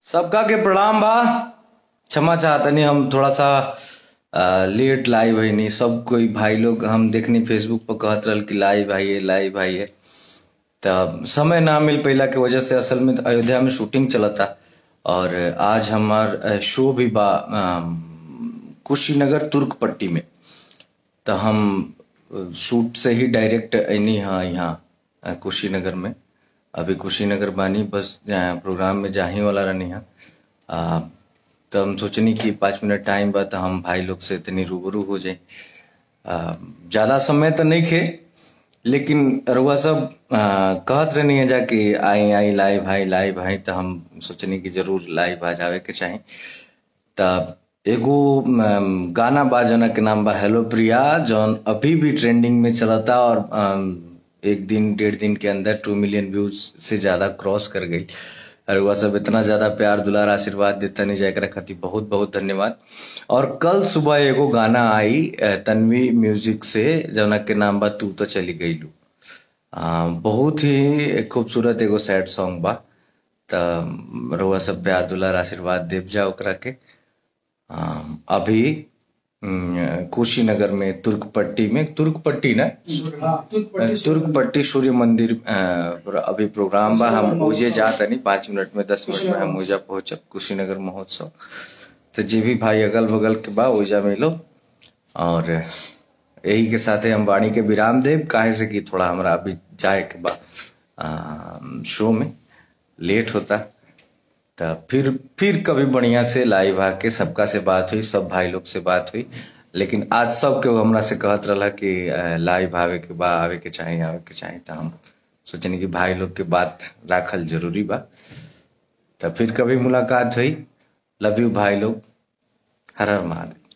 सबका के प्रणाम बा। क्षमा चाहतनी हम थोड़ा सा लेट लाइव है नहीं। सब कोई भाई लोग हम देखनी फेसबुक पर कहत रहल कि लाइव आई है तब समय ना मिल पैला के वजह से असल में अयोध्या में शूटिंग चलता और आज हमार शो भी बा कुशीनगर तुर्कपट्टी में। तो हम शूट से ही डायरेक्ट ऐनी हाँ यहाँ कुशीनगर में। अभी कुशीनगर बानी बस प्रोग्राम में जाही वाला रहनी है। तो हम सोचनी कि 5 मिनट टाइम बा तो हम भाई लोग से इतनी रूबरू हो जाए। ज़्यादा समय तो नहीं खे लेकिन रुआ सब कहत रहनी है जाके आई लाइव आई तो हम सोचनी कि जरूर लाइव आ जावे के चाहे। तब एगो गाना बा जना के नाम बा हेलो प्रिया जौन अभी भी ट्रेंडिंग में चलता और 1-1.5 दिन के अंदर 2 मिलियन व्यूज से ज्यादा क्रॉस कर गई। और वह सब इतना ज्यादा प्यार दुलार आशीर्वाद देता नहीं जाकर खातिर बहुत बहुत धन्यवाद। और कल सुबह एगो गाना आई तन्वी म्यूजिक से जना के नाम बा तू तो चली गईलू। बहुत ही खूबसूरत एगो सैड सॉन्ग बा। तो रउआ सब प्यार दुलार आशीर्वाद देव जा ओकरा के। अभी कुशीनगर में तुर्कपट्टी ना तुर्कपट्टी सूर्य मंदिर अभी प्रोग्राम बा। हम ओजे जात नहीं 5 मिनट में 10 मिनट में हम ओजा पहुंचब कुशीनगर महोत्सव। तो जे भी भाई अगल बगल के बा ओजा मिलो। और यही के साथे हम वाणी के विराम देव काहे से कि थोड़ा हमरा अभी जाए के बा शो में लेट होता। तो फिर कभी बढ़िया से लाइव आके सबका से बात हुई, सब भाई लोग से बात हुई। लेकिन आज सब के हमरा से कहत रहा कि लाइव आवे के चाहे तो हम सोचनी कि भाई लोग के बात राखल जरूरी बा। तो फिर कभी मुलाकात हुई। लव यू भाई लोग। हर हर महादेव।